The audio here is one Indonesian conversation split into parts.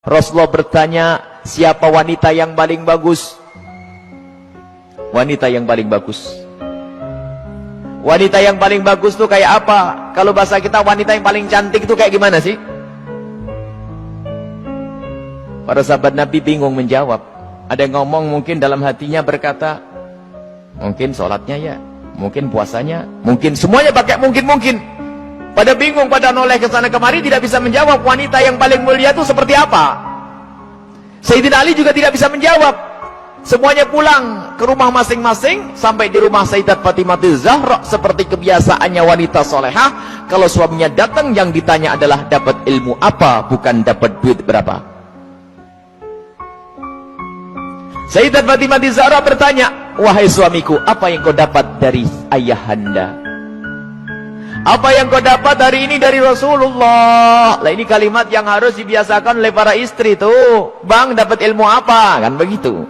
Rasulullah bertanya, siapa wanita yang paling bagus? Wanita yang paling bagus. Wanita yang paling bagus tuh kayak apa? Kalau bahasa kita, wanita yang paling cantik itu kayak gimana sih? Para sahabat Nabi bingung menjawab. Ada yang ngomong mungkin dalam hatinya berkata, mungkin sholatnya ya, mungkin puasanya, mungkin semuanya pakai mungkin. Pada bingung, pada noleh ke sana kemari, tidak bisa menjawab wanita yang paling mulia itu seperti apa. Sayyidina Ali juga tidak bisa menjawab. Semuanya pulang ke rumah masing-masing. Sampai di rumah Sayyidat Fatimah Zahra, seperti kebiasaannya wanita solehah, kalau suaminya datang yang ditanya adalah dapat ilmu apa, bukan dapat duit berapa. Sayyidat Fatimah Zahra bertanya, wahai suamiku, apa yang kau dapat dari ayahanda? Apa yang kau dapat hari ini dari Rasulullah? Lah ini kalimat yang harus dibiasakan oleh para istri tuh. Bang, dapat ilmu apa? Kan begitu.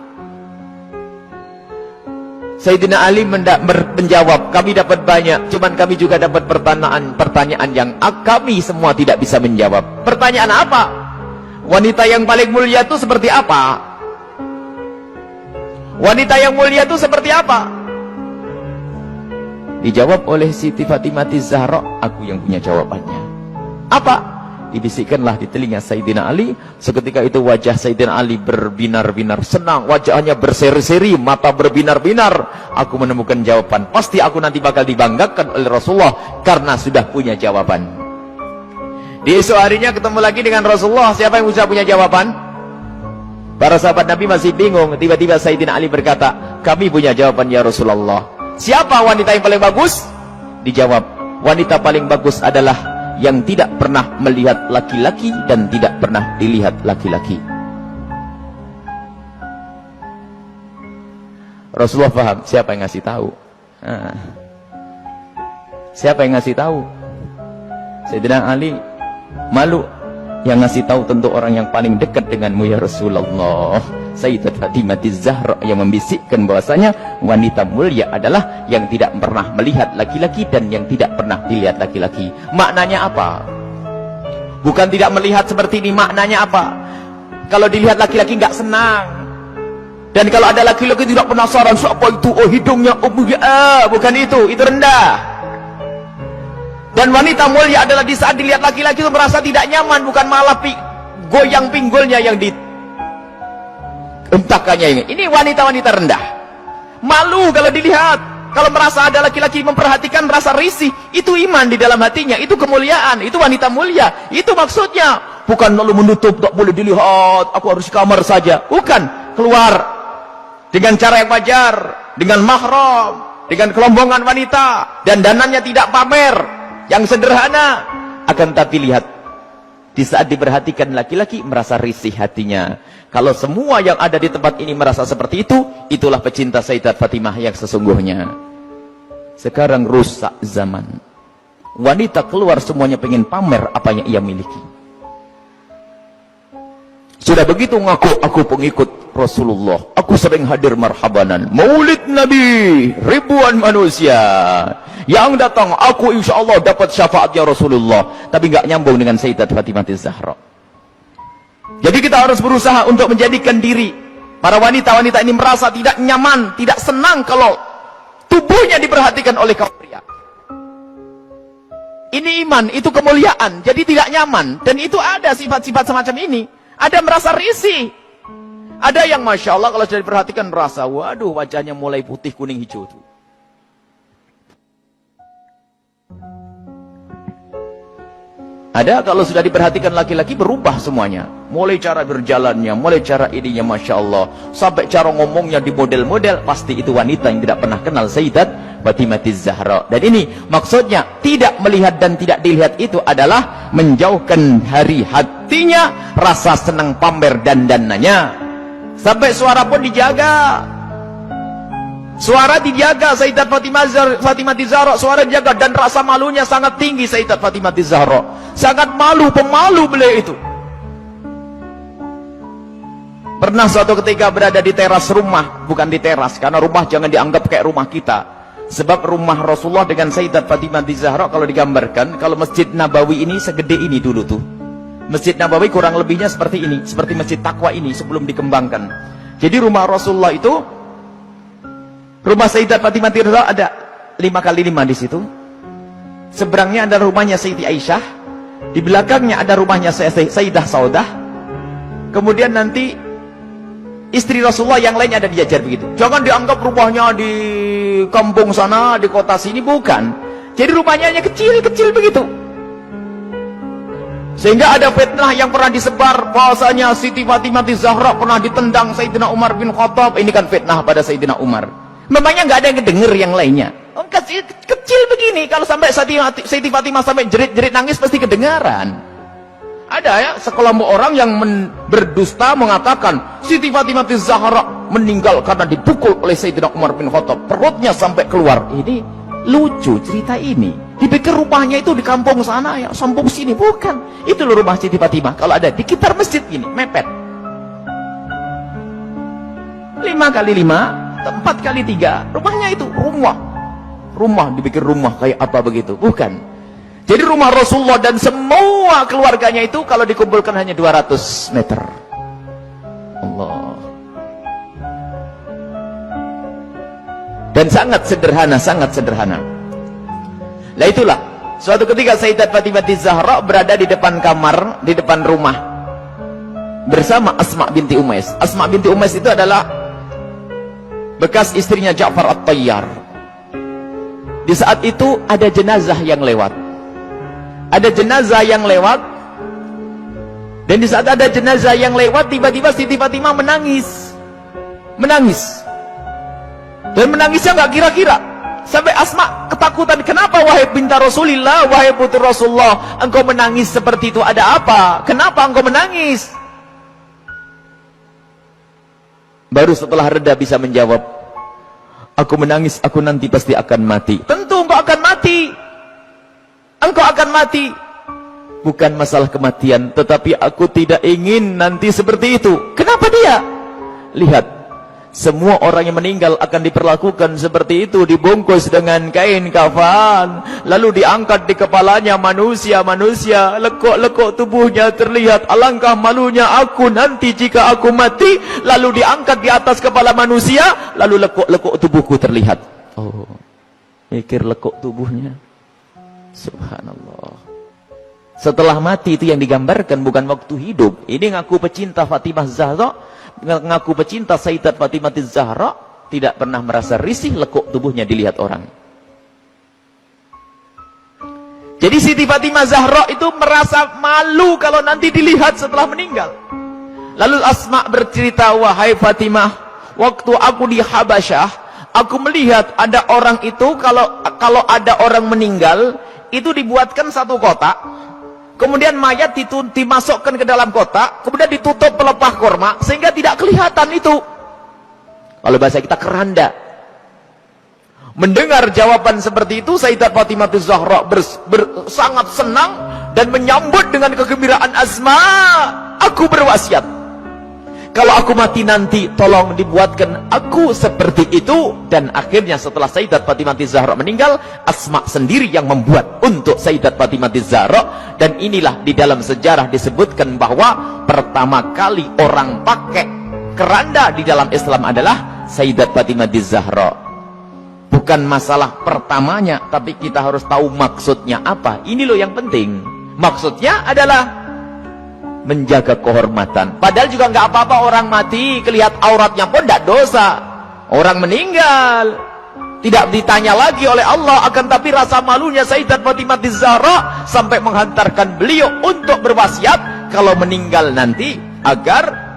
Sayyidina Ali menjawab, kami dapat banyak, cuman kami juga dapat pertanyaan yang kami semua tidak bisa menjawab. Pertanyaan apa? Wanita yang paling mulia itu seperti apa? Wanita yang mulia itu seperti apa? Dijawab oleh Siti Fatimah Zahra, aku yang punya jawabannya. Apa? Dibisikkanlah di telinga Sayyidina Ali. Seketika itu wajah Sayyidina Ali berbinar-binar senang, wajahnya berseri-seri, mata berbinar-binar. Aku menemukan jawaban. Pasti aku nanti bakal dibanggakan oleh Rasulullah karena sudah punya jawaban. Di esok harinya ketemu lagi dengan Rasulullah. Siapa yang bisa punya jawaban? Para sahabat Nabi masih bingung. Tiba-tiba Sayyidina Ali berkata, kami punya jawaban ya Rasulullah. Siapa wanita yang paling bagus? Dijawab, wanita paling bagus adalah yang tidak pernah melihat laki-laki dan tidak pernah dilihat laki-laki. Rasulullah paham siapa yang ngasih tahu. Siapa yang ngasih tahu? Sayyidina Ali malu. Yang ngasih tahu tentu orang yang paling dekat denganmu ya Rasulullah. Sayyidat Fatimah Zahra yang membisikkan bahwasanya wanita mulia adalah yang tidak pernah melihat laki-laki dan yang tidak pernah dilihat laki-laki. Maknanya apa? Bukan tidak melihat seperti ini, maknanya apa? Kalau dilihat laki-laki nggak senang. Dan kalau ada laki-laki tidak penasaran, siapa itu? Oh hidungnya, oh bukan itu rendah. Dan wanita mulia adalah di saat dilihat laki-laki itu merasa tidak nyaman, bukan malah goyang pinggulnya yang dientakannya. Ini wanita-wanita rendah. Malu kalau dilihat. Kalau merasa ada laki-laki memperhatikan, merasa risih. Itu iman di dalam hatinya. Itu kemuliaan. Itu wanita mulia. Itu maksudnya. Bukan lalu menutup, tak boleh dilihat. Aku harus di kamar saja. Bukan. Keluar. Dengan cara yang wajar. Dengan mahram. Dengan kelombongan wanita. Dan danannya tidak pamer. Yang sederhana, akan tapi lihat di saat diperhatikan laki-laki merasa risih hatinya. Kalau semua yang ada di tempat ini merasa seperti itu, itulah pecinta Sayyidat Fatimah yang sesungguhnya. Sekarang rusak zaman. Wanita keluar semuanya pengen pamer apa yang ia miliki. Sudah begitu ngaku, aku pengikut Rasulullah. Aku sering hadir marhabanan. Maulid Nabi, ribuan manusia yang datang, aku insya Allah dapat syafaatnya Rasulullah. Tapi nggak nyambung dengan Sayyidat Fatimah Zahra. Jadi kita harus berusaha untuk menjadikan diri para wanita-wanita ini merasa tidak nyaman, tidak senang kalau tubuhnya diperhatikan oleh kaum pria. Ini iman, itu kemuliaan. Jadi tidak nyaman. Dan itu ada sifat-sifat semacam ini. Ada merasa risih. Ada yang Masya Allah kalau sudah diperhatikan merasa, waduh wajahnya mulai putih, kuning, hijau tuh. Ada kalau sudah diperhatikan laki-laki berubah semuanya. Mulai cara berjalannya, mulai cara ininya Masya Allah. Sampai cara ngomongnya di model-model. Pasti itu wanita yang tidak pernah kenal Sayyidat Fatimah Zahra. Dan ini maksudnya tidak melihat dan tidak dilihat itu adalah menjauhkan dari hatinya rasa senang pamer dan dananya. Sampai suara pun dijaga. Suara dijaga Sayyidat Fatimah Zahra, suara dijaga dan rasa malunya sangat tinggi Sayyidat Fatimah Zahra. Sangat malu, pemalu beliau itu. Pernah suatu ketika berada di teras rumah, bukan di teras, karena rumah jangan dianggap kayak rumah kita. Sebab rumah Rasulullah dengan Sayyidat Fatimah Zahra kalau digambarkan, kalau Masjid Nabawi ini segede ini dulu tuh. Masjid Nabawi kurang lebihnya seperti ini, seperti Masjid Taqwa ini sebelum dikembangkan. Jadi rumah Rasulullah itu, rumah Sayyidat Fatimah Tirza ada 5x5 di situ. Seberangnya ada rumahnya Sayyidi Aisyah, di belakangnya ada rumahnya Sayyidah Saudah. Kemudian nanti istri Rasulullah yang lainnya ada dijajar begitu. Jangan dianggap rumahnya di kampung sana, di kota sini, bukan. Jadi rumahnya hanya kecil-kecil begitu. Sehingga ada fitnah yang pernah disebar bahwasanya Siti Fatimah Zahra pernah ditendang Sayyidina Umar bin Khattab. Ini kan fitnah pada Sayyidina Umar. Memangnya nggak ada yang denger yang lainnya. Kecil begini, kalau sampai Siti Fatimah sampai jerit-jerit nangis pasti kedengaran. Ada ya sekelompok orang yang berdusta mengatakan Siti Fatimah Zahra meninggal karena dipukul oleh Sayyidina Umar bin Khattab, perutnya sampai keluar. Ini lucu cerita ini. Dipikir rumahnya itu di kampung sana ya, kampung sini, bukan. Itu loh rumah Siti Fatimah. Kalau ada di sekitar masjid ini, mepet. 5x5, 4x3, rumahnya itu rumah dipikir rumah kayak apa begitu, bukan. Jadi rumah Rasulullah dan semua keluarganya itu kalau dikumpulkan hanya 200 meter. Allah. Dan sangat sederhana. Lah itulah, suatu ketika Sayyidat Fatimah Zahra berada di depan kamar, di depan rumah bersama Asma binti Umais. Asma binti Umais itu adalah bekas istrinya Ja'far At-Tayyar. Di saat itu ada jenazah yang lewat. Dan di saat ada jenazah yang lewat, tiba-tiba Siti Fatimah menangis. Dan menangisnya nggak kira-kira. Sampai Asma ketakutan. Kenapa wahai binti Rasulillah, wahai putri Rasulullah, engkau menangis seperti itu, ada apa? Kenapa engkau menangis? Baru setelah reda bisa menjawab, aku menangis, aku nanti pasti akan mati. Tentu engkau akan mati. Engkau akan mati. Bukan masalah kematian, tetapi aku tidak ingin nanti seperti itu. Kenapa dia? Lihat, semua orang yang meninggal akan diperlakukan seperti itu, dibungkus dengan kain kafan, lalu diangkat di kepalanya manusia, lekuk-lekuk tubuhnya terlihat. Alangkah malunya aku nanti jika aku mati, lalu diangkat di atas kepala manusia, lalu lekuk-lekuk tubuhku terlihat. Oh, mikir lekuk tubuhnya. Subhanallah. Setelah mati itu yang digambarkan, bukan waktu hidup. Ini ngaku pecinta Fatimah Zahra, ngaku pecinta Sayyidat Fatimah Zahra, tidak pernah merasa risih lekuk tubuhnya dilihat orang. Jadi Siti Fatimah Zahra itu merasa malu kalau nanti dilihat setelah meninggal. Lalu Asma bercerita, wahai Fatimah, waktu aku di Habasyah, aku melihat ada orang itu, kalau ada orang meninggal, itu dibuatkan satu kotak, kemudian mayat dimasukkan ke dalam kotak, kemudian ditutup pelepah korma, sehingga tidak kelihatan itu. Kalau bahasa kita keranda. Mendengar jawaban seperti itu, Sayyidat Fatimah Zahra sangat senang dan menyambut dengan kegembiraan. Asma, aku berwasiat, kalau aku mati nanti, tolong dibuatkan aku seperti itu. Dan akhirnya setelah Sayyidat Fatimah Zahra meninggal, Asma sendiri yang membuat untuk Sayyidat Fatimah Zahra. Dan inilah di dalam sejarah disebutkan bahwa pertama kali orang pakai keranda di dalam Islam adalah Sayyidat Fatimah Zahra. Bukan masalah pertamanya, tapi kita harus tahu maksudnya apa. Ini loh yang penting. Maksudnya adalah menjaga kehormatan. Padahal juga nggak apa-apa orang mati, kelihat auratnya pun tidak dosa. Orang meninggal tidak ditanya lagi oleh Allah, akan tapi rasa malunya Sayyidat Fatimah Zahra sampai menghantarkan beliau untuk berwasiat kalau meninggal nanti agar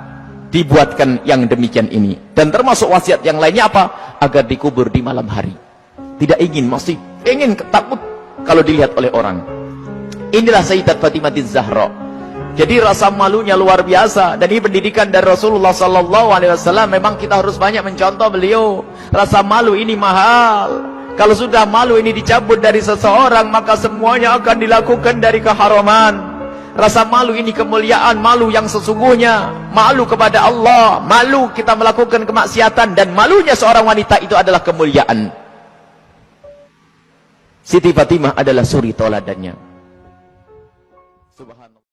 dibuatkan yang demikian ini. Dan termasuk wasiat yang lainnya apa? Agar dikubur di malam hari. Tidak ingin, masih ingin, takut kalau dilihat oleh orang. Inilah Sayyidat Fatimah Zahra. Jadi rasa malunya luar biasa. Dan ini pendidikan dari Rasulullah SAW. Memang kita harus banyak mencontoh beliau. Rasa malu ini mahal. Kalau sudah malu ini dicabut dari seseorang, maka semuanya akan dilakukan dari keharaman. Rasa malu ini kemuliaan, malu yang sesungguhnya. Malu kepada Allah, malu kita melakukan kemaksiatan. Dan malunya seorang wanita itu adalah kemuliaan. Siti Fatimah adalah suri toladannya.